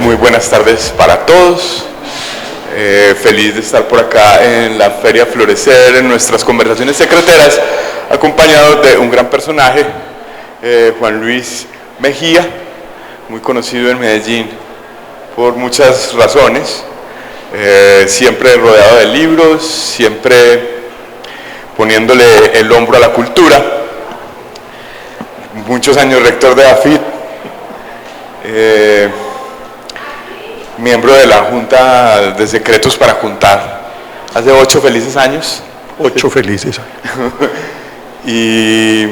Muy buenas tardes para todos. Feliz de estar por acá en la Feria Florecer, en nuestras conversaciones secreteras, acompañado de un gran personaje, Juan Luis Mejía, muy conocido en Medellín por muchas razones, siempre rodeado de libros, siempre poniéndole el hombro a la cultura, muchos años rector de AFIT, miembro de la Junta de Secretos para Juntar, hace 8 felices años. 8 felices años. Y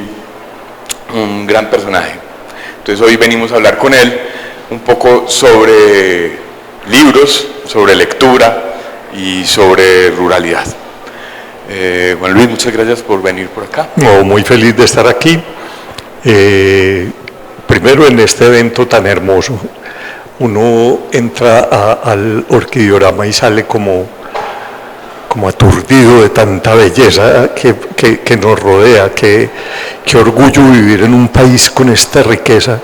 un gran personaje. Entonces hoy venimos a hablar con él un poco sobre libros, sobre lectura y sobre ruralidad. Juan Luis, muchas gracias por venir por acá. No, muy feliz de estar aquí. Primero en este evento tan hermoso. Uno entra al orquidiorama y sale como aturdido de tanta belleza que nos rodea. Qué orgullo vivir en un país con esta riqueza.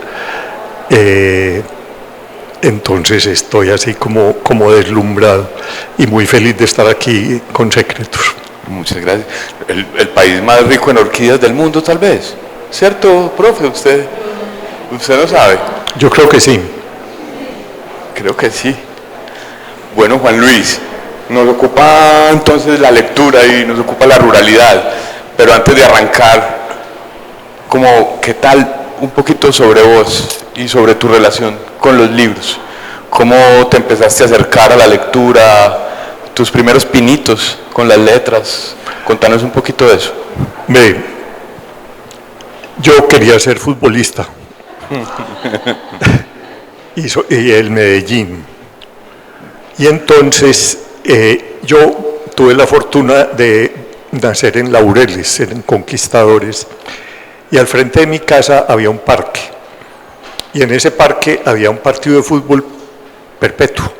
Entonces estoy así como deslumbrado y muy feliz de estar aquí con Secretos. Muchas gracias. El país más rico en orquídeas del mundo, tal vez. ¿Cierto, profe? ¿Usted lo sabe? Yo creo que sí. Creo que sí. Bueno, Juan Luis, nos ocupa entonces la lectura y nos ocupa la ruralidad, pero antes de arrancar, ¿qué tal un poquito sobre vos y sobre tu relación con los libros? ¿Cómo te empezaste a acercar a la lectura, tus primeros pinitos con las letras? Contanos un poquito de eso. Yo quería ser futbolista. Y el Medellín. Y entonces yo tuve la fortuna de nacer en Laureles, en Conquistadores, y al frente de mi casa había un parque. Y en ese parque había un partido de fútbol perpetuo.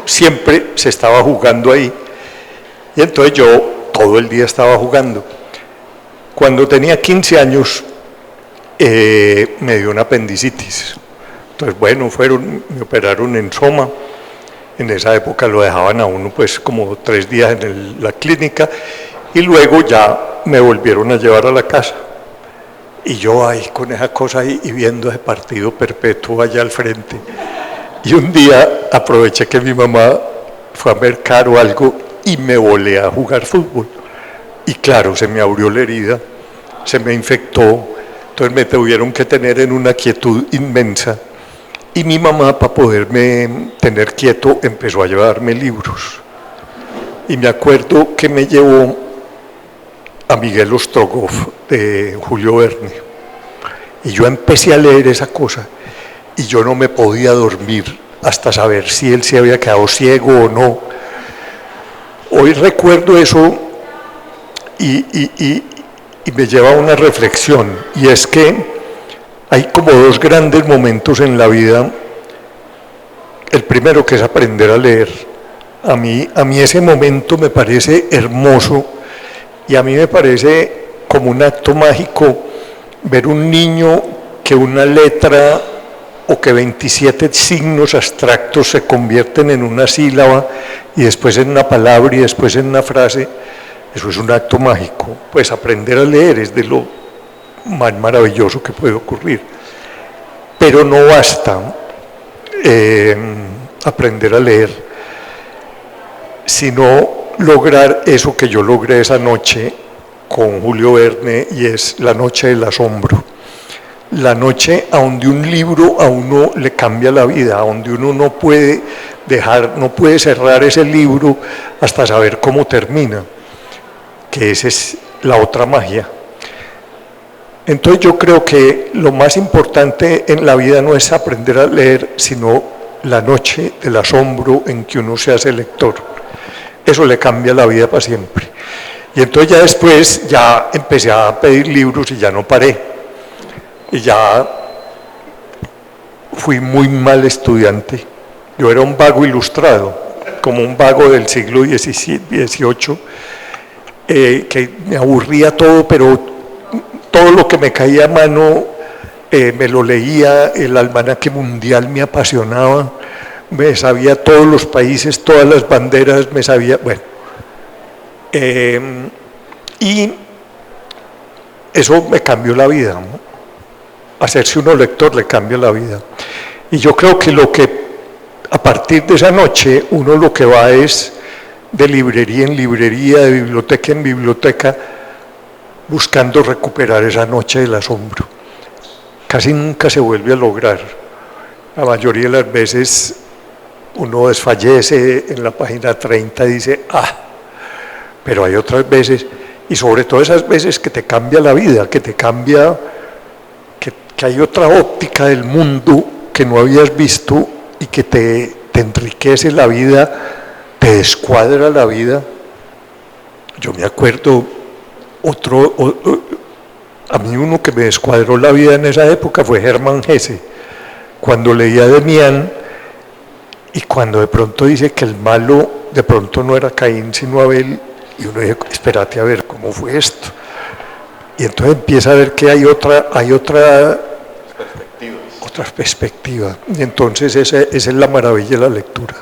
Siempre se estaba jugando ahí. Y entonces yo todo el día estaba jugando. Cuando tenía 15 años me dio una apendicitis. Entonces, bueno, me operaron en Soma. En esa época lo dejaban a uno pues como 3 días en la clínica y luego ya me volvieron a llevar a la casa. Y yo ahí con esa cosa ahí y viendo ese partido perpetuo allá al frente. Y un día aproveché que mi mamá fue a mercar o algo y me volé a jugar fútbol. Y claro, se me abrió la herida, se me infectó, entonces me tuvieron que tener en una quietud inmensa. Y mi mamá, para poderme tener quieto, empezó a llevarme libros. Y me acuerdo que me llevó a Miguel Ostrogoff, de Julio Verne. Y yo empecé a leer esa cosa. Y yo no me podía dormir hasta saber si él se había quedado ciego o no. Hoy recuerdo eso y me lleva a una reflexión. Y es que hay como 2 grandes momentos en la vida. El primero, que es aprender a leer. A mí ese momento me parece hermoso y a mí me parece como un acto mágico ver un niño que una letra o que 27 signos abstractos se convierten en una sílaba y después en una palabra y después en una frase. Eso es un acto mágico. Pues aprender a leer es de lo más maravilloso que puede ocurrir, pero no basta aprender a leer, sino lograr eso que yo logré esa noche con Julio Verne, y es la noche del asombro, la noche a donde un libro a uno le cambia la vida, a donde uno no puede cerrar ese libro hasta saber cómo termina, que esa es la otra magia. Entonces yo creo que lo más importante en la vida no es aprender a leer, sino la noche del asombro en que uno se hace lector. Eso le cambia la vida para siempre. Y entonces ya después ya empecé a pedir libros y ya no paré. Y ya fui muy mal estudiante. Yo era un vago ilustrado, como un vago del siglo XVIII, que me aburría todo, pero todo lo que me caía a mano me lo leía, el almanaque mundial me apasionaba, me sabía todos los países, todas las banderas, me sabía, bueno. Y eso me cambió la vida, ¿no? Hacerse uno lector le cambia la vida. Y yo creo que a partir de esa noche, uno lo que va es de librería en librería, de biblioteca en biblioteca, buscando recuperar esa noche del asombro. Casi nunca se vuelve a lograr. La mayoría de las veces uno desfallece en la página 30 y dice, pero hay otras veces, y sobre todo esas veces que te cambia la vida, que te cambia, que hay otra óptica del mundo que no habías visto y que te enriquece la vida, te descuadra la vida. Yo me acuerdo a mí uno que me descuadró la vida en esa época fue Hermann Hesse, cuando leía a Demián y cuando de pronto dice que el malo de pronto no era Caín sino Abel, y uno dice, espérate a ver cómo fue esto, y entonces empieza a ver que hay otra perspectiva, y entonces esa es la maravilla de la lectura.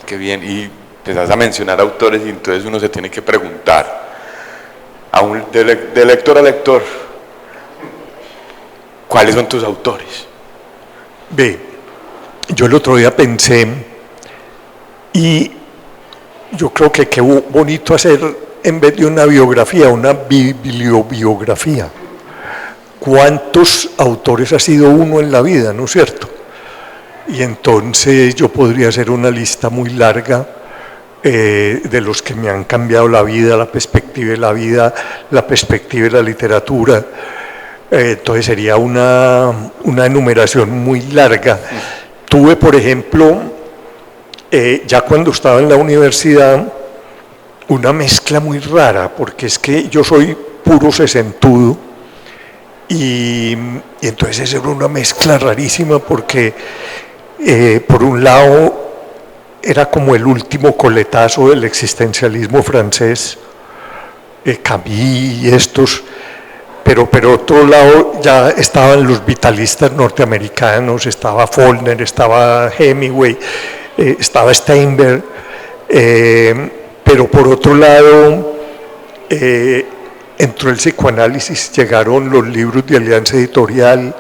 Qué bien, y empezás a mencionar autores y entonces uno se tiene que preguntar, de lector a lector, ¿cuáles son tus autores? Ve, yo el otro día pensé, y yo creo que qué bonito hacer, en vez de una biografía, una bibliografía. ¿Cuántos autores ha sido uno en la vida, no es cierto? Y entonces yo podría hacer una lista muy larga de los que me han cambiado la vida, la perspectiva de la vida, la perspectiva de la literatura. Entonces sería una enumeración muy larga. Tuve, por ejemplo, ya cuando estaba en la universidad, una mezcla muy rara, porque es que yo soy puro sesentudo, y entonces era una mezcla rarísima, porque por un lado era como el último coletazo del existencialismo francés, Camus y estos, pero por otro lado ya estaban los vitalistas norteamericanos, estaba Faulkner, estaba Hemingway, estaba Steinberg, pero por otro lado entró el psicoanálisis, llegaron los libros de Alianza Editorial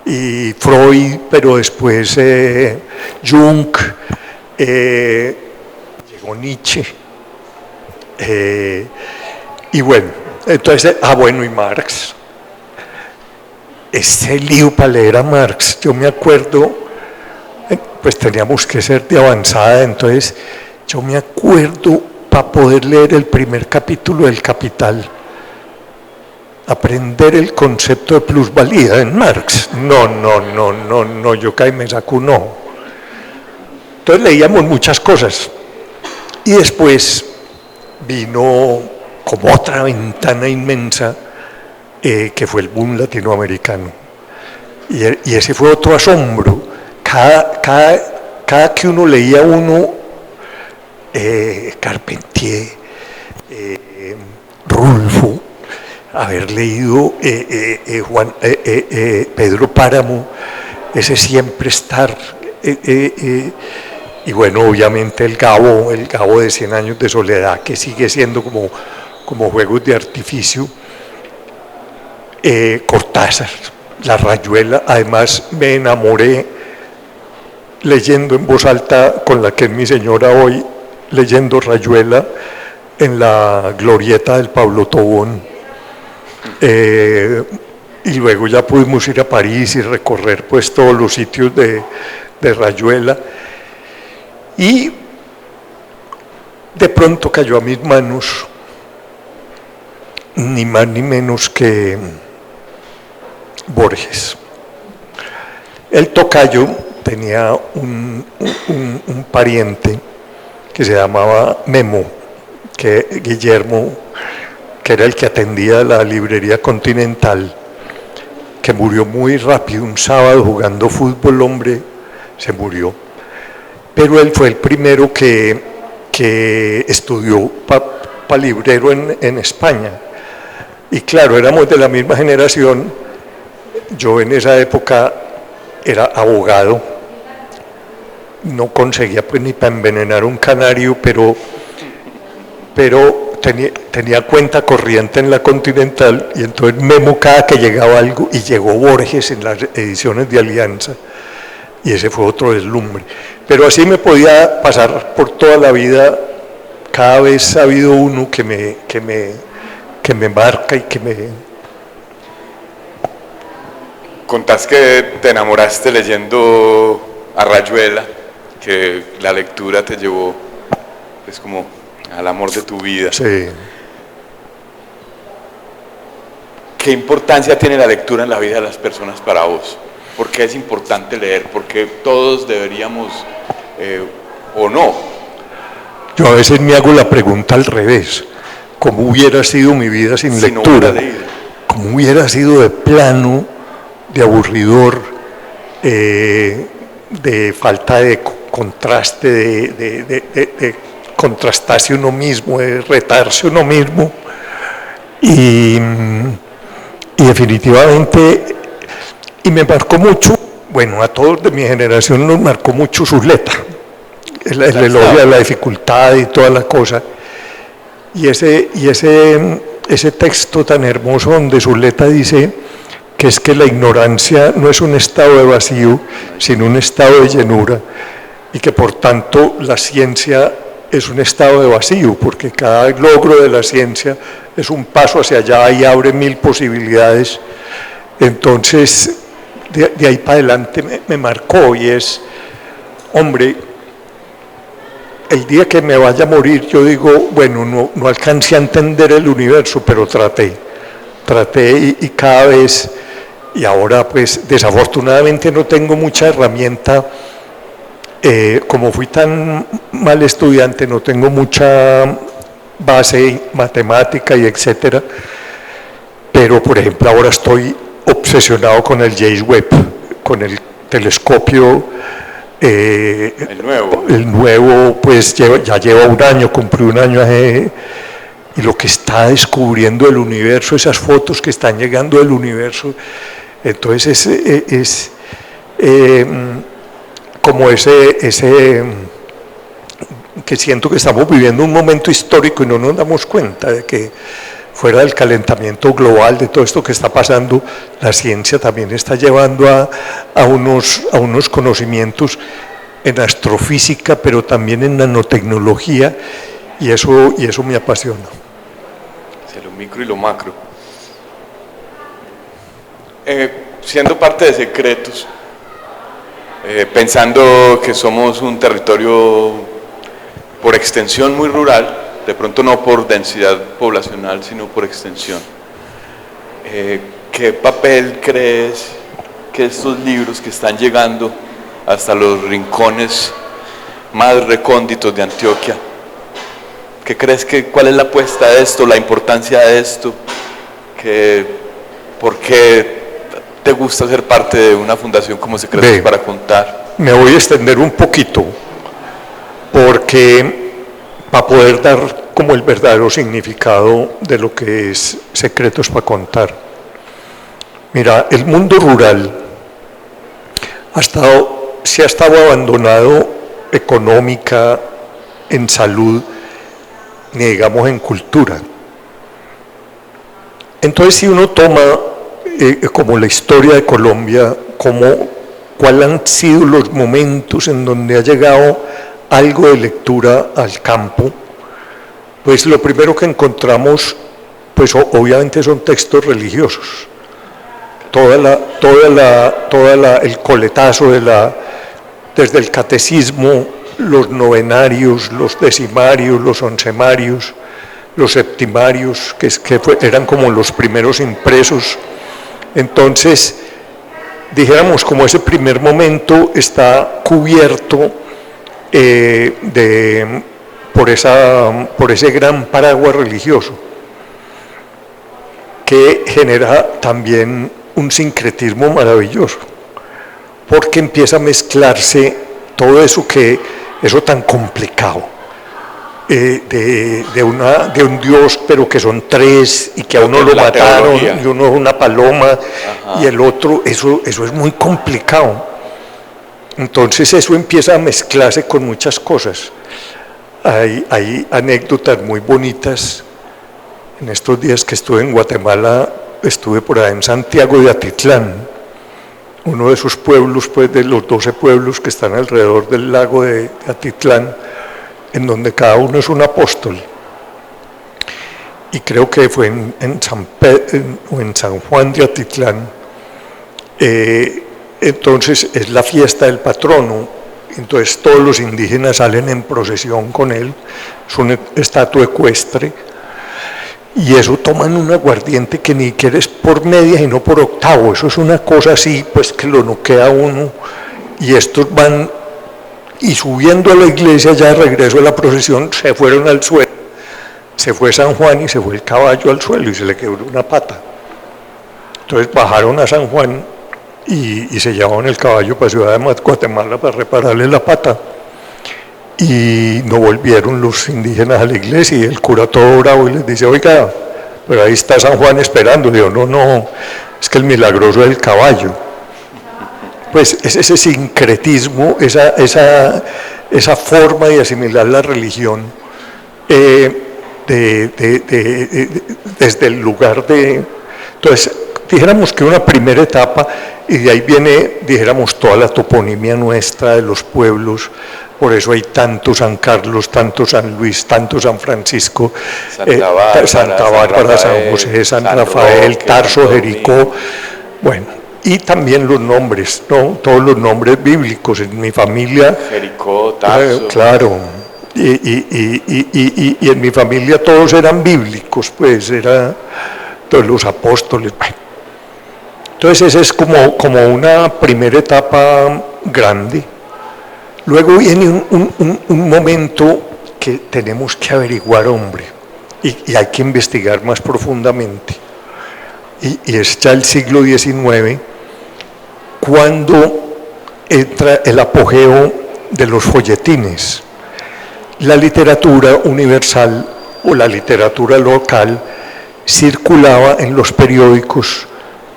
y Freud, pero después Jung, llegó Nietzsche, y bueno, entonces, y Marx. Ese lío para leer a Marx, yo me acuerdo, pues teníamos que ser de avanzada, entonces yo me acuerdo para poder leer el primer capítulo del Capital, aprender el concepto de plusvalía en Marx, no, yo caí me saco no. Entonces leíamos muchas cosas y después vino como otra ventana inmensa que fue el boom latinoamericano, y ese fue otro asombro. Cada que uno leía Carpentier, Rulfo, haber leído Pedro Páramo, ese siempre estar, y bueno, obviamente el Gabo de 100 años de soledad, que sigue siendo como juegos de artificio, Cortázar, La Rayuela. Además me enamoré leyendo en voz alta, con la que es mi señora hoy, leyendo Rayuela en la glorieta del Pablo Tobón, y luego ya pudimos ir a París y recorrer pues todos los sitios de Rayuela, y de pronto cayó a mis manos ni más ni menos que Borges. El tocayo tenía un pariente que se llamaba Memo, Guillermo, que era el que atendía la librería Continental, que murió muy rápido, un sábado jugando fútbol, hombre, se murió. Pero él fue el primero que estudió para librero en España. Y claro, éramos de la misma generación, yo en esa época era abogado, no conseguía pues ni para envenenar un canario, pero tenía cuenta corriente en la Continental, y entonces Memo cada que llegaba algo, y llegó Borges en las ediciones de Alianza, y ese fue otro deslumbre. Pero así me podía pasar por toda la vida, cada vez ha habido uno que me marca y que me... Contás que te enamoraste leyendo a Rayuela, que la lectura te llevó pues como al amor de tu vida. Sí. ¿Qué importancia tiene la lectura en la vida de las personas para vos? ¿Por qué es importante leer? ¿Por qué todos deberíamos o no? Yo a veces me hago la pregunta al revés. ¿Cómo hubiera sido mi vida sin lectura? No, ¿cómo hubiera sido de plano, de aburridor, de falta de contraste, de contrastarse uno mismo, de retarse uno mismo? Y definitivamente, y me marcó mucho, bueno, a todos de mi generación nos marcó mucho Zuleta, el elogio de la dificultad y toda la cosa. Y ese texto tan hermoso donde Zuleta dice que es que la ignorancia no es un estado de vacío, sino un estado de llenura, y que por tanto la ciencia es un estado de vacío, porque cada logro de la ciencia es un paso hacia allá y abre mil posibilidades. Entonces, de ahí para adelante me marcó, y es, hombre, el día que me vaya a morir, yo digo, bueno, no alcancé a entender el universo, pero traté y cada vez, y ahora pues desafortunadamente no tengo mucha herramienta, como fui tan mal estudiante, no tengo mucha base matemática y etcétera, pero por ejemplo ahora estoy obsesionado con el James Webb, con el telescopio. El nuevo pues ya lleva un año, cumplió un año, y lo que está descubriendo el universo, esas fotos que están llegando del universo, entonces es como ese que siento que estamos viviendo un momento histórico y no nos damos cuenta de que fuera del calentamiento global, de todo esto que está pasando, la ciencia también está llevando a unos conocimientos en astrofísica, pero también en nanotecnología, y eso me apasiona. Sí, lo micro y lo macro. Siendo parte de Secretos, pensando que somos un territorio por extensión muy rural, de pronto no por densidad poblacional, sino por extensión. ¿Qué papel crees que estos libros que están llegando hasta los rincones más recónditos de Antioquia, qué crees cuál es la apuesta de esto, la importancia de esto, por qué te gusta ser parte de una fundación como Secretos para Contar? Me voy a extender un poquito, porque para poder dar como el verdadero significado de lo que es Secretos para Contar. Mira, el mundo rural se ha estado abandonado económica, en salud, ni digamos en cultura. Entonces, si uno toma como la historia de Colombia, cuáles han sido los momentos en donde ha llegado algo de lectura al campo, pues lo primero que encontramos, pues obviamente son textos religiosos. El coletazo desde el catecismo, los novenarios, los decimarios, los oncemarios, los septimarios, eran como los primeros impresos. Entonces, dijéramos, como ese primer momento está cubierto por ese gran paraguas religioso, que genera también un sincretismo maravilloso, porque empieza a mezclarse todo eso tan complicado, de un dios, pero que son tres, y que a uno lo mataron, y uno es una paloma, y el otro, eso es muy complicado. Entonces eso empieza a mezclarse con muchas cosas. Hay anécdotas muy bonitas. En estos días que estuve en Guatemala, estuve por ahí en Santiago de Atitlán, uno de esos pueblos, pues de los 12 pueblos que están alrededor del lago de Atitlán, en donde cada uno es un apóstol. Y creo que fue en San Juan de Atitlán. Entonces es la fiesta del patrono, entonces todos los indígenas salen en procesión con él, es una estatua ecuestre, y eso toman un aguardiente que ni quieres por media sino por octavo, eso es una cosa así, pues que lo noquea uno, y estos van, y subiendo a la iglesia ya de regreso a la procesión, se fueron al suelo, se fue San Juan y se fue el caballo al suelo y se le quebró una pata. Entonces bajaron a San Juan y se llevaron el caballo para Ciudad de Guatemala para repararle la pata. Y no volvieron los indígenas a la iglesia, y el cura todo bravo y les dice: oiga, pero ahí está San Juan esperando. Le digo: no, es que el milagroso es el caballo. Pues es ese sincretismo, esa forma de asimilar la religión desde el lugar de... Entonces, dijéramos que una primera etapa, y de ahí viene, dijéramos, toda la toponimia nuestra de los pueblos. Por eso hay tanto San Carlos, tanto San Luis, tanto San Francisco, Santa Bárbara, San José, San Rafael, Tarso, Jericó, bueno, y también los nombres, ¿no? Todos los nombres bíblicos. En mi familia, Jericó, Tarso, claro, y en mi familia todos eran bíblicos, pues era todos los apóstoles. Bueno. Entonces esa es como una primera etapa grande. Luego viene un momento que tenemos que averiguar, hombre, y hay que investigar más profundamente, y es ya el siglo XIX, cuando entra el apogeo de los folletines. La literatura universal o la literatura local circulaba en los periódicos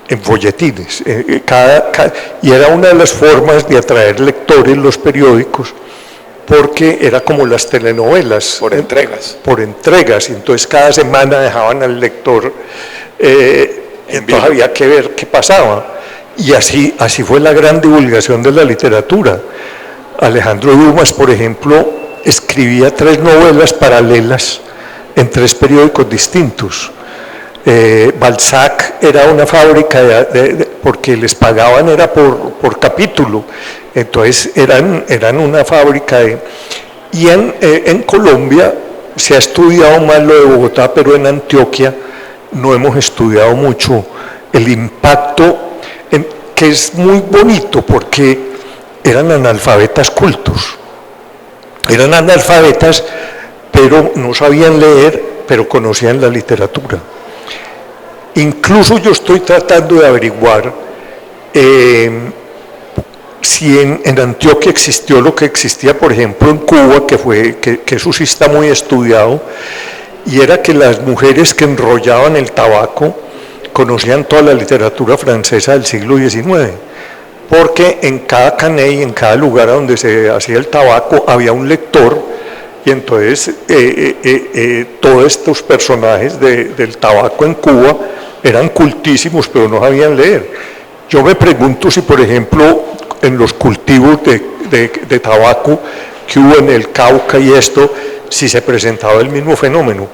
en folletines, y era una de las formas de atraer lectores los periódicos, porque era como las telenovelas. Por entregas. Por entregas, y entonces cada semana dejaban al lector, entonces había que ver qué pasaba, y así fue la gran divulgación de la literatura. Alejandro Dumas, por ejemplo, escribía 3 novelas paralelas en 3 periódicos distintos. Balzac era una fábrica porque les pagaban era por capítulo, entonces eran una fábrica y en Colombia se ha estudiado más lo de Bogotá, pero en Antioquia no hemos estudiado mucho el impacto, que es muy bonito porque eran analfabetas cultos, eran analfabetas pero no sabían leer, pero conocían la literatura. Incluso yo estoy tratando de averiguar si en Antioquia existió lo que existía, por ejemplo, en Cuba, que eso sí está muy estudiado, y era que las mujeres que enrollaban el tabaco conocían toda la literatura francesa del siglo XIX, porque en cada caney, en cada lugar donde se hacía el tabaco, había un lector, y entonces todos estos personajes del tabaco en Cuba eran cultísimos, pero no sabían leer. Yo me pregunto si, por ejemplo, en los cultivos de tabaco que hubo en el Cauca y esto, si se presentaba el mismo fenómeno.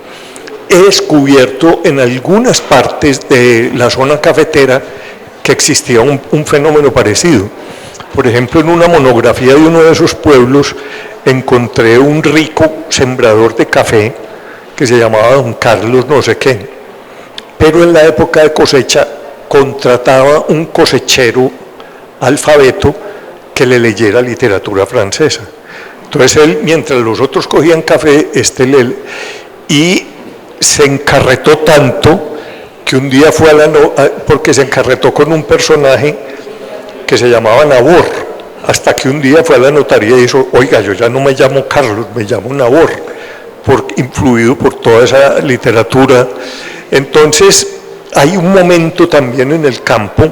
He descubierto en algunas partes de la zona cafetera que existía un fenómeno parecido. Por ejemplo, en una monografía de uno de esos pueblos encontré un rico sembrador de café que se llamaba Don Carlos no sé qué, pero en la época de cosecha contrataba un cosechero alfabeto que le leyera literatura francesa. Entonces él, mientras los otros cogían café, y se encarretó tanto que un día fue porque se encarretó con un personaje que se llamaba Nabor, hasta que un día fue a la notaría y dijo: oiga, yo ya no me llamo Carlos, me llamo Nabor. influido por toda esa literatura. Entonces, hay un momento también en el campo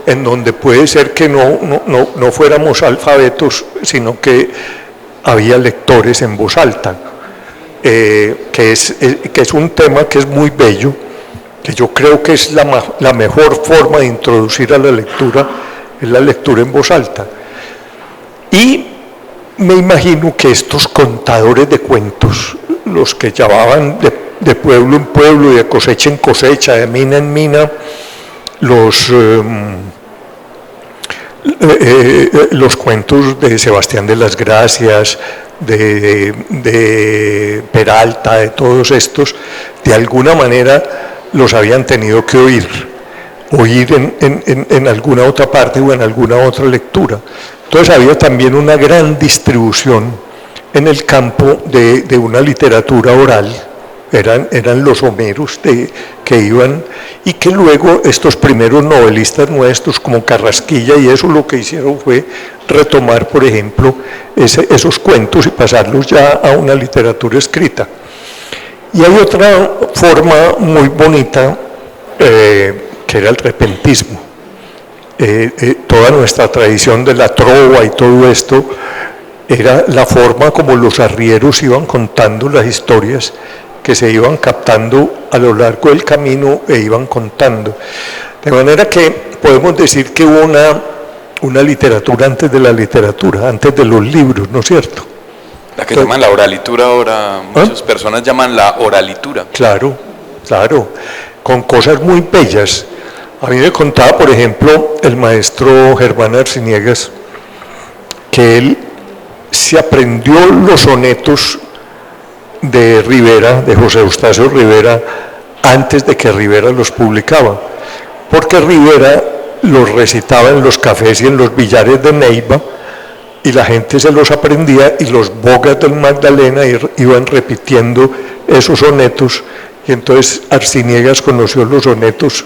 en donde puede ser que no fuéramos alfabetos, sino que había lectores en voz alta, que es un tema que es muy bello, que yo creo que es la mejor forma de introducir a la lectura, es la lectura en voz alta. Y me imagino que estos contadores de cuentos, los que llevaban de pueblo en pueblo y de cosecha en cosecha, de mina en mina, los cuentos de Sebastián de las Gracias, de Peralta, de todos estos, de alguna manera los habían tenido que oír en alguna otra parte o en alguna otra lectura. Entonces había también una gran distribución en el campo de una literatura oral, eran los Homeros que iban, y que luego estos primeros novelistas nuestros como Carrasquilla y eso lo que hicieron fue retomar, por ejemplo, esos cuentos y pasarlos ya a una literatura escrita. Y hay otra forma muy bonita que era el repentismo. Toda nuestra tradición de la trova y todo esto era la forma como los arrieros iban contando las historias que se iban captando a lo largo del camino e iban contando. De manera que podemos decir que hubo una literatura antes de la literatura, antes de los libros, ¿no es cierto? La que llaman la oralitura ahora, muchas personas llaman la oralitura. Claro, claro, con cosas muy bellas. A mí me contaba, por ejemplo, el maestro Germán Arciniegas, que él se aprendió los sonetos de Rivera, de José Eustacio Rivera, antes de que Rivera los publicaba, porque Rivera los recitaba en los cafés y en los billares de Neiva, y la gente se los aprendía, y los bogas del Magdalena iban repitiendo esos sonetos, y entonces Arciniegas conoció los sonetos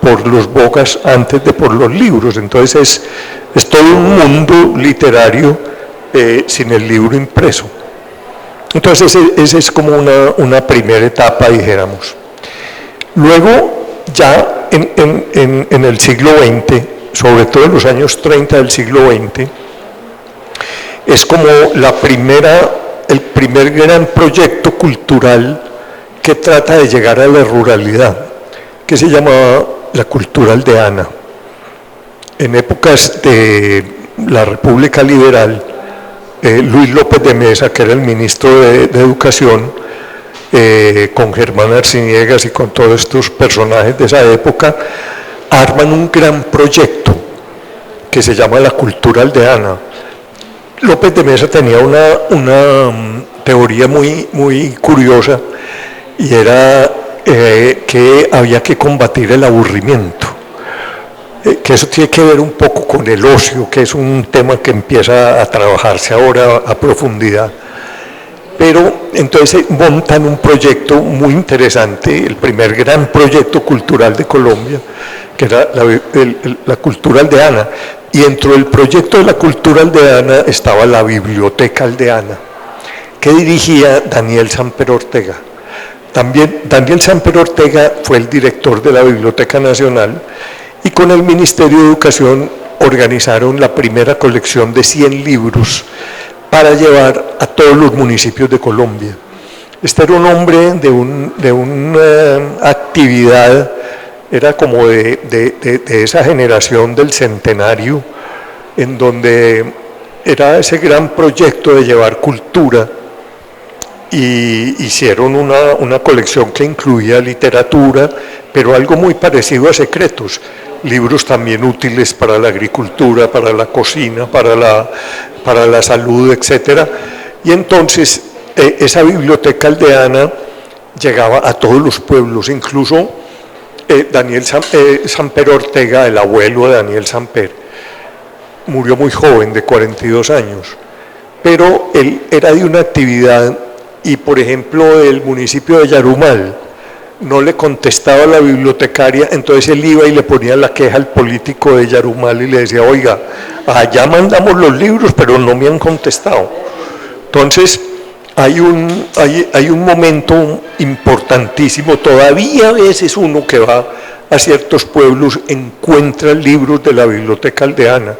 por los bogas antes de por los libros. Entonces es todo un mundo literario sin el libro impreso. Entonces esa es como una primera etapa, dijéramos. Luego ya en el siglo XX, sobre todo en los años 30 del siglo XX, es como el primer gran proyecto cultural que trata de llegar a la ruralidad, que se llama la cultura aldeana. En épocas de la República Liberal, Luis López de Mesa, que era el ministro de Educación, con Germán Arciniegas y con todos estos personajes de esa época, arman un gran proyecto que se llama la cultura aldeana. López de Mesa tenía una teoría muy curiosa, y era que había que combatir el aburrimiento, que eso tiene que ver un poco con el ocio, que es un tema que empieza a trabajarse ahora a profundidad. Pero entonces montan un proyecto muy interesante, el primer gran proyecto cultural de Colombia, que era la cultura aldeana, y dentro del proyecto de la cultura aldeana estaba la Biblioteca Aldeana, que dirigía Daniel Samper Ortega. También Daniel Samper Ortega fue el director de la Biblioteca Nacional, y con el Ministerio de Educación organizaron la primera colección de 100 libros para llevar a todos los municipios de Colombia. Este era un hombre de una actividad, era como de esa generación del centenario, en donde era ese gran proyecto de llevar cultura, y hicieron una colección que incluía literatura, pero algo muy parecido a Secretos, libros también útiles para la agricultura, para la cocina, para la salud, etc. Y entonces esa biblioteca aldeana llegaba a todos los pueblos, incluso Daniel Samper Ortega, el abuelo de Daniel Samper, murió muy joven, de 42 años, pero él era de una actividad, y por ejemplo el municipio de Yarumal no le contestaba a la bibliotecaria, entonces él iba y le ponía la queja al político de Yarumal y le decía: oiga, allá mandamos los libros pero no me han contestado. Entonces hay un momento importantísimo. Todavía a veces uno que va a ciertos pueblos encuentra libros de la Biblioteca Aldeana.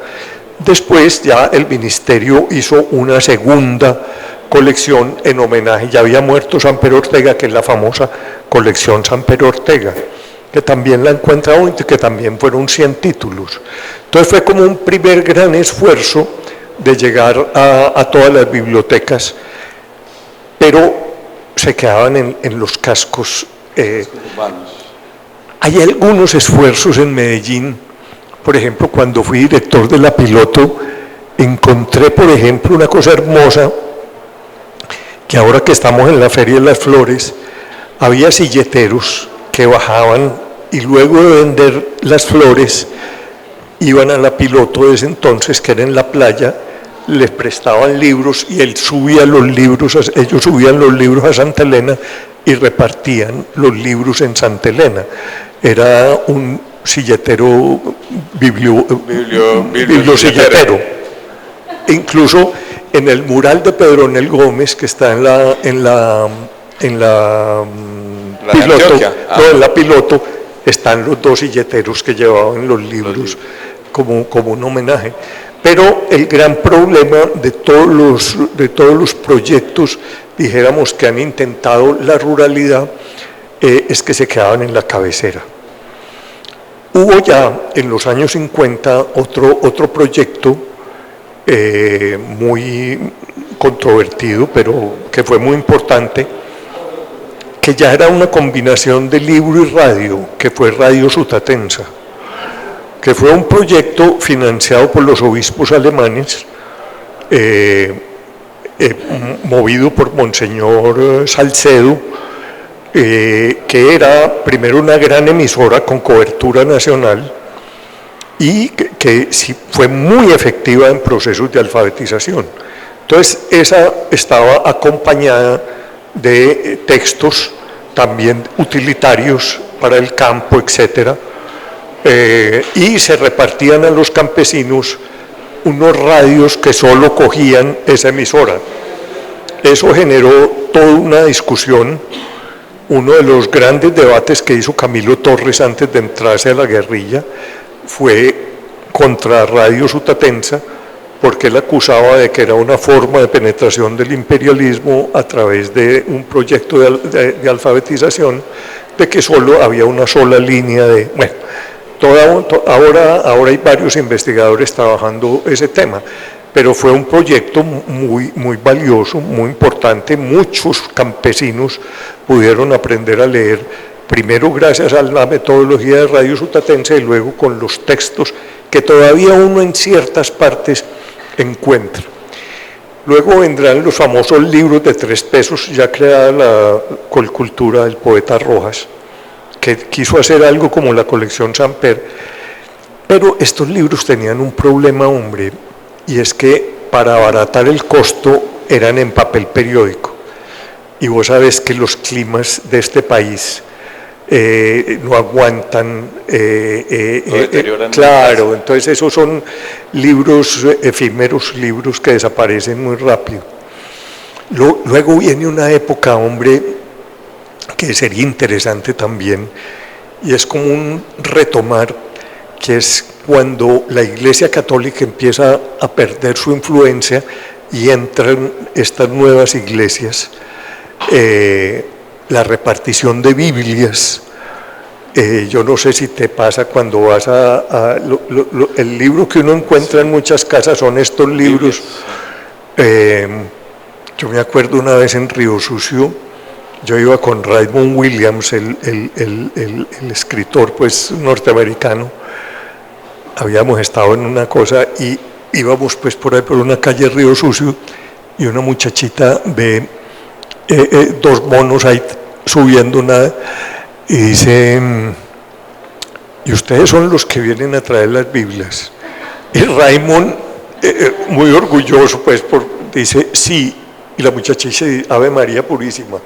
Después ya el ministerio hizo una segunda colección en homenaje. Ya había muerto Samper Ortega, que es la famosa colección Samper Ortega, que también la encuentra hoy, que también fueron 100 títulos. Entonces fue como un primer gran esfuerzo de llegar a todas las bibliotecas, pero se quedaban en los cascos urbanos. Hay algunos esfuerzos en Medellín. Por ejemplo, cuando fui director de La Piloto, encontré, por ejemplo, una cosa hermosa, que ahora que estamos en la Feria de las Flores, había silleteros que bajaban y luego de vender las flores, iban a La Piloto de ese entonces, que era en la playa, les prestaban libros y ellos subían los libros a Santa Elena y repartían los libros en Santa Elena. Era un silletero, bibliosilletero. Incluso en el mural de Pedronel Gómez, que está en la Piloto, en La Piloto, están los dos silleteros que llevaban los libros como un homenaje. Pero el gran problema de todos los proyectos, dijéramos, que han intentado la ruralidad, es que se quedaban en la cabecera. Hubo ya en los años 50 otro proyecto muy controvertido, pero que fue muy importante, que ya era una combinación de libro y radio, que fue Radio Sutatensa, que fue un proyecto financiado por los obispos alemanes, movido por Monseñor Salcedo, que era primero una gran emisora con cobertura nacional y que sí fue muy efectiva en procesos de alfabetización. Entonces, esa estaba acompañada de textos también utilitarios para el campo, etcétera, y se repartían a los campesinos unos radios que solo cogían esa emisora. Eso generó toda una discusión. Uno de los grandes debates que hizo Camilo Torres antes de entrarse a la guerrilla fue contra Radio Sutatensa, porque él acusaba de que era una forma de penetración del imperialismo a través de un proyecto de alfabetización, de que solo había una sola línea de... Bueno, ahora hay varios investigadores trabajando ese tema, pero fue un proyecto muy valioso, muy importante. Muchos campesinos pudieron aprender a leer, primero gracias a la metodología de Radio Sutatensa y luego con los textos que todavía uno en ciertas partes encuentra. Luego vendrán los famosos libros de 3 pesos, ya creada la Colcultura del poeta Rojas, que quiso hacer algo como la colección Samper, pero estos libros tenían un problema, hombre, y es que para abaratar el costo eran en papel periódico, y vos sabés que los climas de este país no aguantan, claro, entonces esos son libros efímeros, libros que desaparecen muy rápido. Luego viene una época, hombre, que sería interesante también, y es como un retomar, que es cuando la Iglesia Católica empieza a perder su influencia y entran estas nuevas iglesias, la repartición de Biblias. Yo no sé si te pasa cuando vas el libro que uno encuentra en muchas casas son estos libros. Yo me acuerdo una vez en Río Sucio, yo iba con Raymond Williams, el escritor pues norteamericano. Habíamos estado en una cosa y íbamos pues por ahí por una calle Río Sucio y una muchachita ve 2 monos ahí subiendo y dice: ¿y ustedes son los que vienen a traer las Biblias? Y Raymond, muy orgulloso pues, dice: sí. Y la muchacha dice: Ave María Purísima.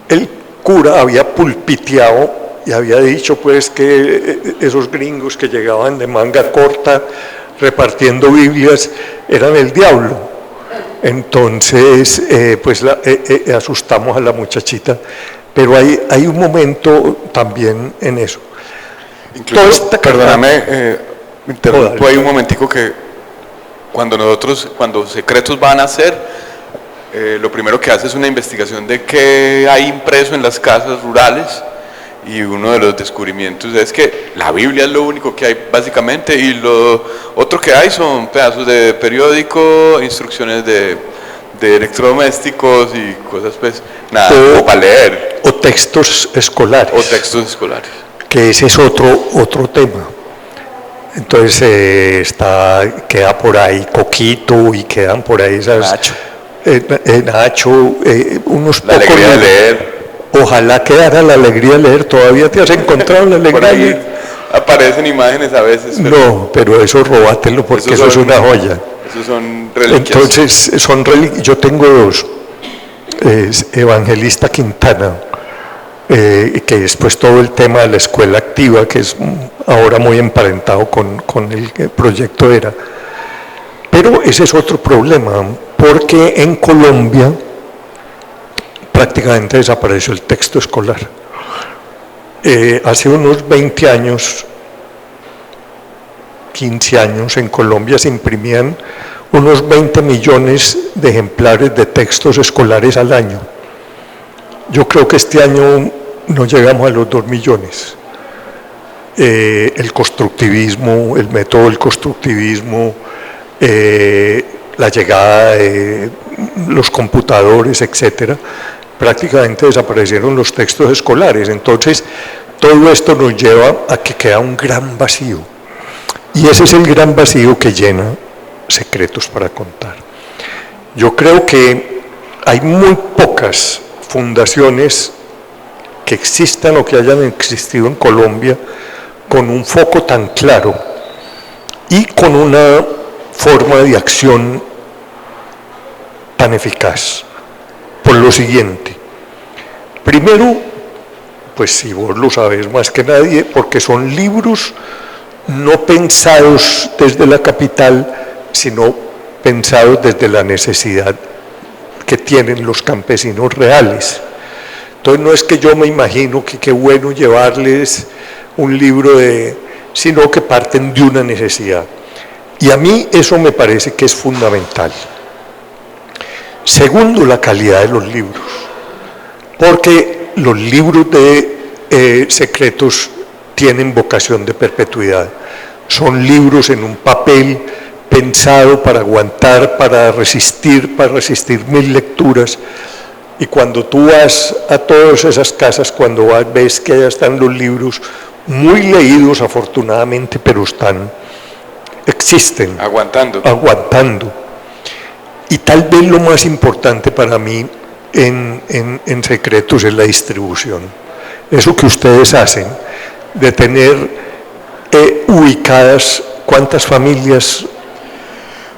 El cura había pulpiteado y había dicho pues que esos gringos que llegaban de manga corta repartiendo Biblias eran el diablo. Entonces, pues asustamos a la muchachita, pero hay un momento también en eso. Incluso, perdóname, me interrumpo ahí un momentico, que cuando Secretos van a hacer, lo primero que hace es una investigación de qué hay impreso en las casas rurales, y uno de los descubrimientos es que la Biblia es lo único que hay básicamente, y lo otro que hay son pedazos de periódico, instrucciones de electrodomésticos y cosas, pues nada, como para leer. O textos escolares. O textos escolares. Que ese es otro tema. Entonces queda por ahí Coquito y quedan por ahí esas... Nacho. Nacho, unos la pocos... alegría de leer. Ojalá quedara la alegría de leer. ¿Todavía te has encontrado la alegría de leer? Aparecen imágenes a veces. Pero no, pero eso robátelo, porque eso es una joya. Esos son reliquias. Entonces, yo tengo dos. Evangelista Quintana, que es pues todo el tema de la escuela activa, que es ahora muy emparentado con el proyecto ERA. Pero ese es otro problema, porque en Colombia prácticamente desapareció el texto escolar. Hace unos 20 años, 15 años, en Colombia se imprimían unos 20 millones de ejemplares de textos escolares al año. Yo creo que este año no llegamos a los 2 millones. El constructivismo, el método del constructivismo, la llegada de los computadores, etcétera, prácticamente desaparecieron los textos escolares. Entonces, todo esto nos lleva a que queda un gran vacío. Y ese es el gran vacío que llena Secretos para Contar. Yo creo que hay muy pocas fundaciones que existan o que hayan existido en Colombia con un foco tan claro y con una forma de acción tan eficaz. Por lo siguiente: primero, pues si vos lo sabés más que nadie, porque son libros no pensados desde la capital, sino pensados desde la necesidad que tienen los campesinos reales. Entonces no es que yo me imagino que qué bueno llevarles un libro sino que parten de una necesidad. Y a mí eso me parece que es fundamental. Segundo, la calidad de los libros, porque los libros de Secretos tienen vocación de perpetuidad. Son libros en un papel pensado para aguantar, para resistir 1000 lecturas. Y cuando tú vas a todas esas casas, cuando ves que allá están los libros muy leídos, afortunadamente, pero existen. Aguantando. Y tal vez lo más importante para mí en Secretos es la distribución. Eso que ustedes hacen, de tener ubicadas, ¿cuántas familias?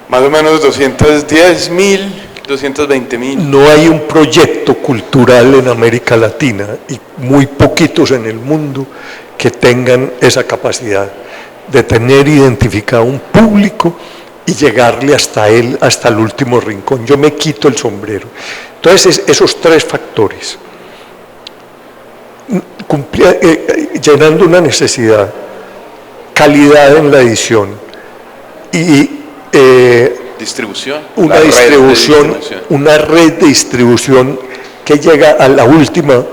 Más o menos 210.000, 220.000. No hay un proyecto cultural en América Latina, y muy poquitos en el mundo, que tengan esa capacidad de tener identificado un público y llegarle hasta él, hasta el último rincón. Yo me quito el sombrero. Entonces, esos tres factores, llenando una necesidad, calidad en la edición y distribución, una red de distribución que llega a la última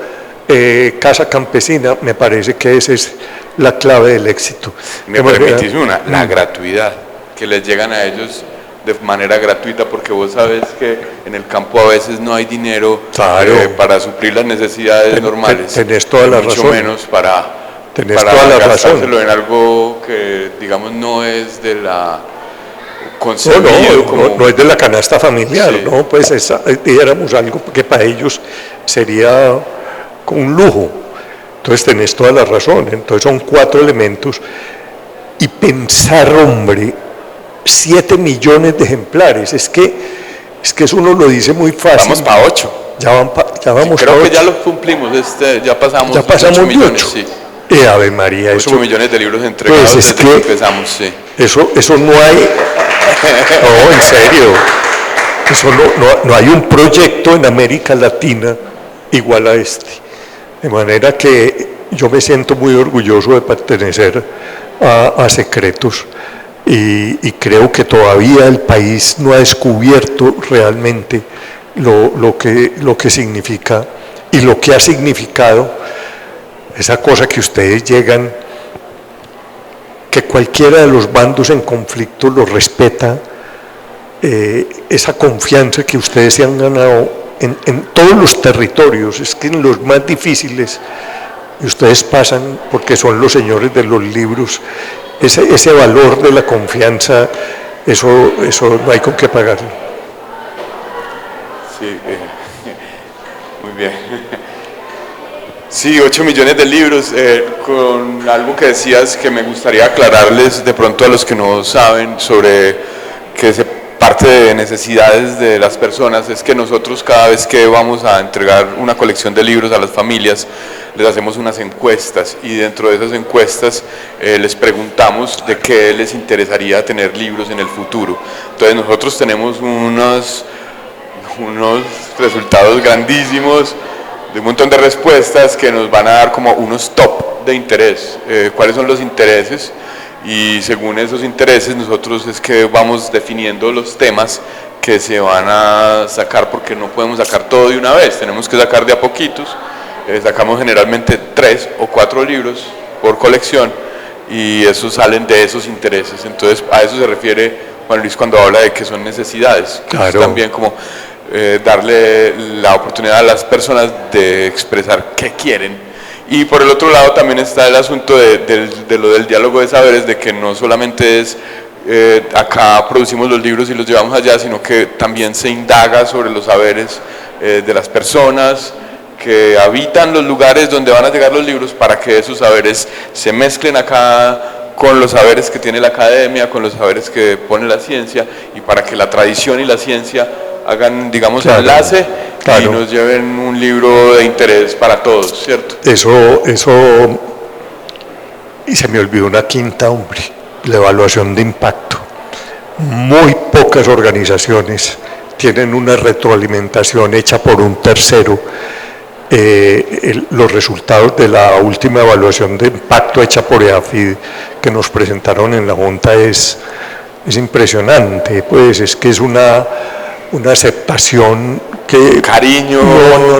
casa campesina, me parece que esa es la clave del éxito. ¿Me permitís la gratuidad? Que les llegan a ellos de manera gratuita, porque vos sabes que en el campo a veces no hay dinero, claro, para suplir las necesidades normales. Tenés toda la razón. Mucho menos para gastárselo en algo que, digamos, no es de la concebido no es de la canasta familiar, sí. No, pues dijéramos algo que para ellos sería un lujo. Entonces tenés toda la razón. Entonces son 4 elementos. Y pensar, hombre, 7 millones de ejemplares, es que eso uno lo dice muy fácil. Vamos para 8. Ya vamos sí, creo que 8. Ya lo cumplimos, ya pasamos 8 millones, sí. Ave María, 8 millones de libros entregados, pues desde que empezamos, sí. Eso no hay. No, en serio. Eso no hay un proyecto en América Latina igual a este. De manera que yo me siento muy orgulloso de pertenecer a Secretos y creo que todavía el país no ha descubierto realmente lo que significa y lo que ha significado esa cosa que ustedes llegan, que cualquiera de los bandos en conflicto lo respeta, esa confianza que ustedes se han ganado en todos los territorios, es que en los más difíciles, y ustedes pasan porque son los señores de los libros, ese valor de la confianza, eso no hay con qué pagarlo. Sí, muy bien. Sí, 8 millones de libros, con algo que decías que me gustaría aclararles de pronto a los que no saben sobre que parte de necesidades de las personas es que nosotros cada vez que vamos a entregar una colección de libros a las familias les hacemos unas encuestas y dentro de esas encuestas les preguntamos de qué les interesaría tener libros en el futuro. Entonces nosotros tenemos unos resultados grandísimos de un montón de respuestas que nos van a dar como unos top de interés, cuáles son los intereses, y según esos intereses nosotros es que vamos definiendo los temas que se van a sacar, porque no podemos sacar todo de una vez, tenemos que sacar de a poquitos. Sacamos generalmente 3 o 4 libros por colección y esos salen de esos intereses. Entonces a eso se refiere Juan Luis cuando habla de que son necesidades, que claro. Es también como darle la oportunidad a las personas de expresar qué quieren. Y por el otro lado también está el asunto de lo del diálogo de saberes, de que no solamente es acá producimos los libros y los llevamos allá, sino que también se indaga sobre los saberes de las personas que habitan los lugares donde van a llegar los libros, para que esos saberes se mezclen acá con los saberes que tiene la academia, con los saberes que pone la ciencia, y para que la tradición y la ciencia hagan, digamos, claro, enlace, claro, y nos lleven un libro de interés para todos, ¿cierto? Eso, y se me olvidó una quinta, hombre, la evaluación de impacto. Muy pocas organizaciones tienen una retroalimentación hecha por un tercero. Los resultados de la última evaluación de impacto hecha por EAFID que nos presentaron en la Junta es impresionante, pues es que es una aceptación que... Cariño.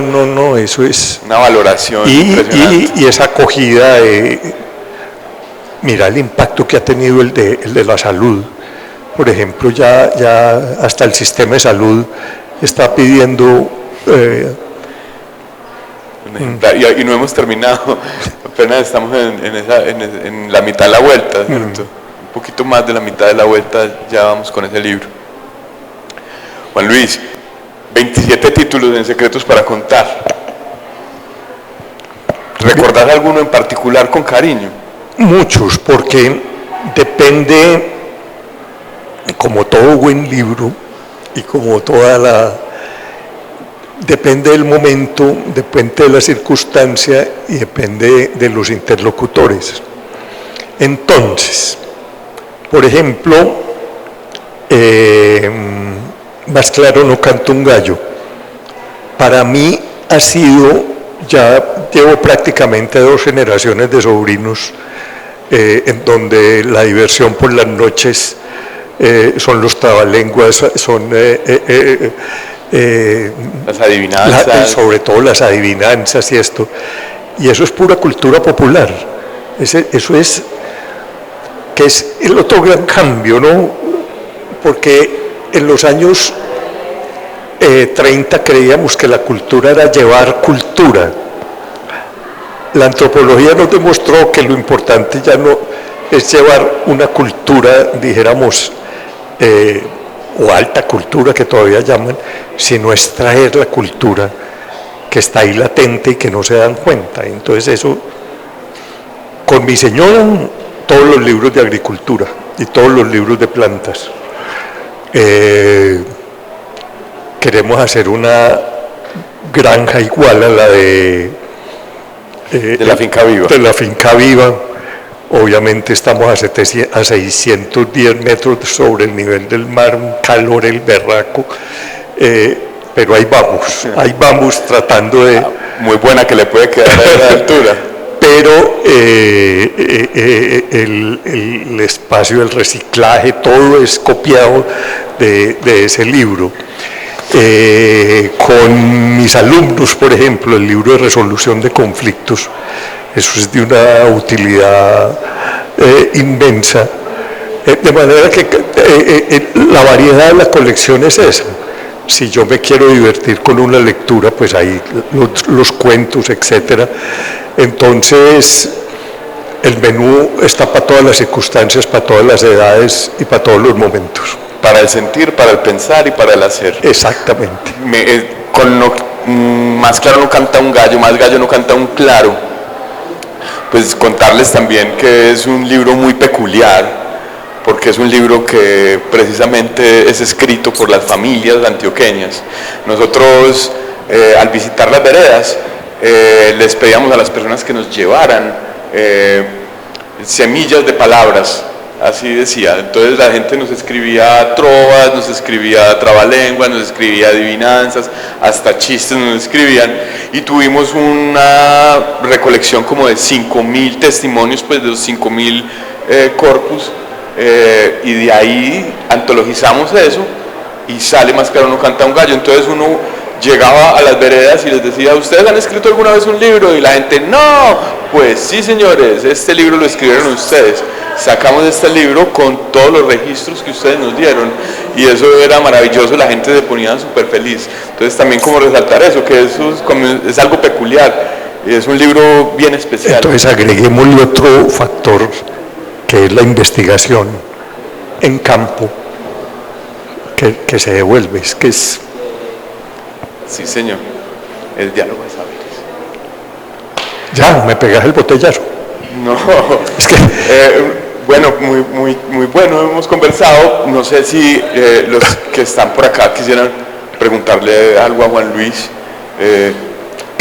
No, eso es... Una valoración impresionante. Y esa acogida mira el impacto que ha tenido el de la salud. Por ejemplo, ya hasta el sistema de salud está pidiendo... y no hemos terminado, apenas estamos en la mitad de la vuelta, ¿cierto? Un poquito más de la mitad de la vuelta ya vamos con ese libro. Juan Luis, 27 títulos en Secretos para Contar. ¿Recordás alguno en particular con cariño? Muchos, porque depende, como todo buen libro y como depende del momento, depende de la circunstancia y depende de los interlocutores. Entonces, por ejemplo, Más claro no canta un gallo. Para mí ha sido, ya llevo prácticamente 2 generaciones de sobrinos en donde la diversión por las noches son los trabalenguas, son las adivinanzas, sobre todo las adivinanzas y esto, y eso es pura cultura popular. Eso es que es el otro gran cambio, ¿no? Porque en los años 30 creíamos que la cultura era llevar cultura. La antropología nos demostró que lo importante ya no es llevar una cultura, dijéramos, o alta cultura que todavía llaman, sino es traer la cultura que está ahí latente y que no se dan cuenta. Entonces eso, con mi señora, todos los libros de agricultura y todos los libros de plantas. Queremos hacer una granja igual a la de la finca viva. De la finca viva. Obviamente estamos a 610 metros sobre el nivel del mar, un calor el berraco, pero ahí vamos tratando de... Muy buena que le puede quedar a la altura. Pero el espacio del reciclaje, todo es copiado de ese libro. Con mis alumnos, por ejemplo, el libro de resolución de conflictos, eso es de una utilidad inmensa. De manera que la variedad de la colección es esa. Si yo me quiero divertir con una lectura, pues ahí los cuentos, etcétera. Entonces, el menú está para todas las circunstancias, para todas las edades y para todos los momentos. Para el sentir, para el pensar y para el hacer. Exactamente. Más claro no canta un gallo, más gallo no canta un claro. Pues contarles también que es un libro muy peculiar, porque es un libro que precisamente es escrito por las familias antioqueñas. Nosotros, al visitar las veredas, les pedíamos a las personas que nos llevaran semillas de palabras, así decía. Entonces la gente nos escribía trovas, nos escribía trabalenguas, nos escribía adivinanzas, hasta chistes nos escribían, y tuvimos una recolección como de 5.000 testimonios, pues de los 5.000 corpus, y de ahí antologizamos eso y sale Más claro no canta un gallo. Entonces uno llegaba a las veredas y les decía: ¿ustedes han escrito alguna vez un libro? Y la gente: no. Pues sí, señores, este libro lo escribieron ustedes. Sacamos este libro con todos los registros que ustedes nos dieron, y eso era maravilloso, la gente se ponía súper feliz. Entonces también como resaltar eso, que eso es algo peculiar, y es un libro bien especial. Entonces agreguémosle otro factor, que es la investigación en campo, que se devuelve, es que es... Sí, señor, el diálogo es hábil. Ya, me pegas el botellazo. No, es que... bueno, muy bueno, hemos conversado. No sé si los que están por acá quisieran preguntarle algo a Juan Luis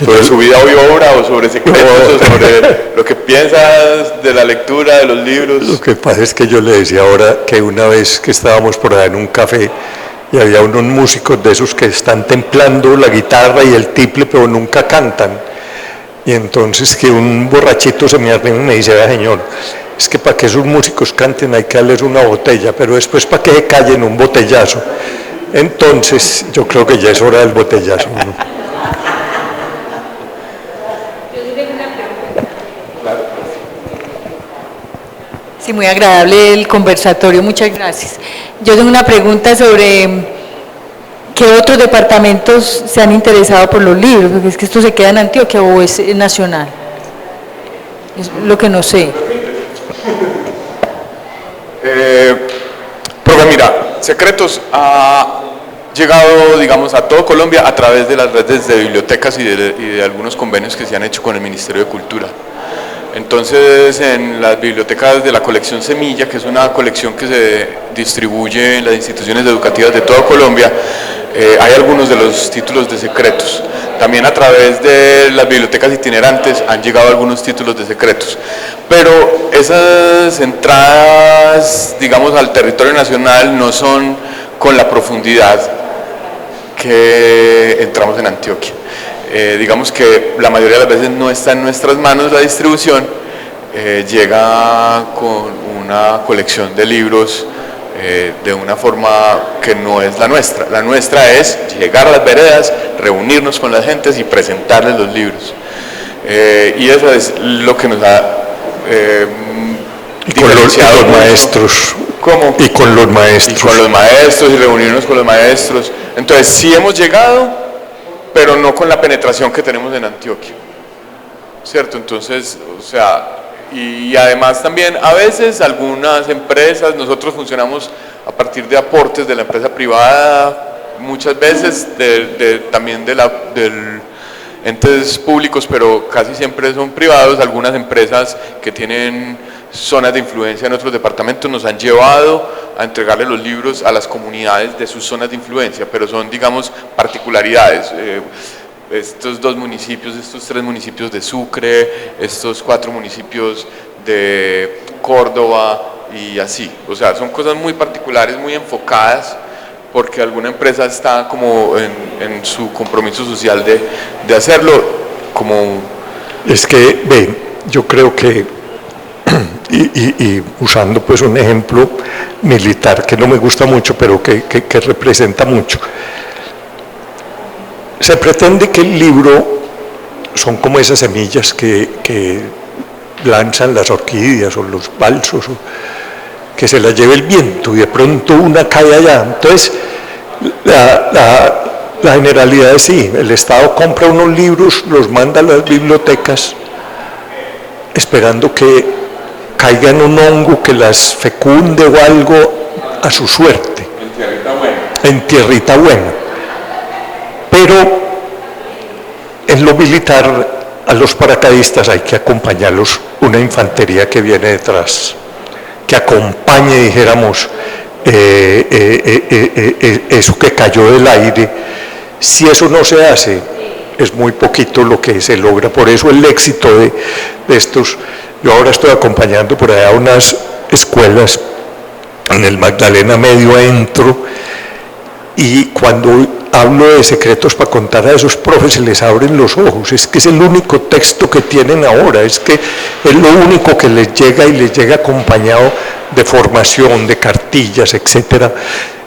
sobre su vida y obra, o sobre secretos, o sobre lo que piensas de la lectura, de los libros. Lo que pasa es que yo le decía ahora que una vez que estábamos por allá en un café y había unos músicos de esos que están templando la guitarra y el tiple, pero nunca cantan. Y entonces que un borrachito se me arrima y me dice: vea, señor, es que para que esos músicos canten hay que darles una botella, pero después para que se callen un botellazo. Entonces yo creo que ya es hora del botellazo, ¿no? Sí, muy agradable el conversatorio, muchas gracias. Yo tengo una pregunta sobre qué otros departamentos se han interesado por los libros, porque es que esto se queda en Antioquia o es nacional. Es lo que no sé. Profe, mira, Secretos ha llegado, digamos, a todo Colombia a través de las redes de bibliotecas y de algunos convenios que se han hecho con el Ministerio de Cultura. Entonces, en las bibliotecas de la colección Semilla, que es una colección que se distribuye en las instituciones educativas de toda Colombia, hay algunos de los títulos de Secretos. También a través de las bibliotecas itinerantes han llegado algunos títulos de Secretos. Pero esas entradas, digamos, al territorio nacional no son con la profundidad que entramos en Antioquia. Digamos que la mayoría de las veces no está en nuestras manos la distribución, llega con una colección de libros de una forma que no es la nuestra. La nuestra es llegar a las veredas, reunirnos con las gentes y presentarles los libros. Y eso es lo que nos ha diferenciado con los maestros. ¿Cómo? Y con los maestros. Y con los maestros, y reunirnos con los maestros. Entonces sí hemos llegado, pero no con la penetración que tenemos en Antioquia, ¿cierto? Entonces, o sea, y además también a veces algunas empresas, nosotros funcionamos a partir de aportes de la empresa privada, muchas veces también de entes públicos, pero casi siempre son privados. Algunas empresas que tienen zonas de influencia en otros departamentos nos han llevado a entregarle los libros a las comunidades de sus zonas de influencia, pero son, digamos, particularidades. Estos 2 municipios, estos 3 municipios de Sucre, estos 4 municipios de Córdoba y así. O sea, son cosas muy particulares, muy enfocadas, porque alguna empresa está como en su compromiso social de hacerlo, como... Es que, ve, yo creo que, y usando pues un ejemplo militar que no me gusta mucho, pero que representa mucho, se pretende que el libro son como esas semillas que lanzan las orquídeas o los balsos, o que se las lleve el viento y de pronto una cae allá. Entonces, la generalidad es sí, el Estado compra unos libros, los manda a las bibliotecas, esperando que caiga en un hongo que las fecunde o algo a su suerte. En tierrita buena. En tierrita buena. Pero en lo militar, a los paracaidistas hay que acompañarlos una infantería que viene detrás, que acompañe, dijéramos, eso que cayó del aire. Si eso no se hace, es muy poquito lo que se logra. Por eso el éxito de estos, yo ahora estoy acompañando por allá unas escuelas, en el Magdalena Medio entro, y cuando hablo de secretos para contar a esos profes se les abren los ojos. Es que es el único texto que tienen ahora, es que es lo único que les llega, y les llega acompañado de formación, de cartillas, etcétera.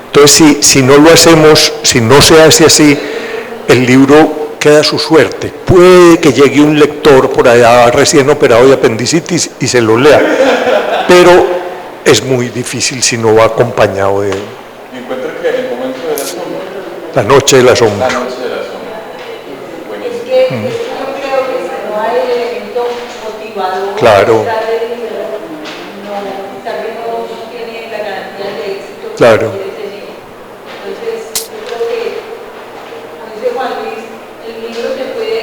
Entonces, si no lo hacemos, si no se hace así, el libro queda a su suerte. Puede que llegue un lector por allá recién operado de apendicitis y se lo lea, pero es muy difícil si no va acompañado de... ¿Y encuentra que el momento de la sombra? La noche de la sombra. La noche de la sombra. Buenísimo. Es que yo creo que si no hay elemento motivador, Claro. tal vez no tiene la garantía de éxito que Claro. quiere tener. Entonces, yo creo que, como dice Juan Luis, el libro te puede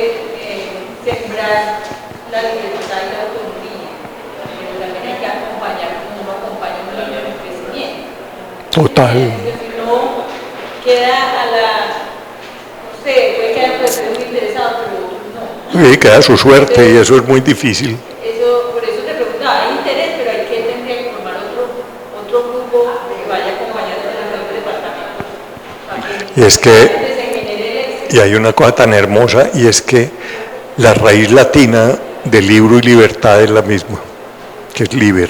sembrar la libertad y la autonomía, pero también hay que acompañar como uno acompaña un niño en el crecimiento. Total. Si no, queda a la, no sé, puede quedar muy interesado, pero no. Sí, queda a su suerte y eso es muy difícil. Por eso te preguntaba, hay interés, pero tendría que formar otro grupo que vaya acompañando a los departamentos. Y es que, y hay una cosa tan hermosa, y es que la raíz latina de libro y libertad es la misma, que es liber.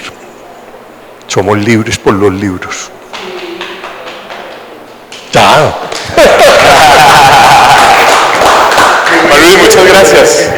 Somos libres por los libros. Ya. Juan Luis, muchas gracias.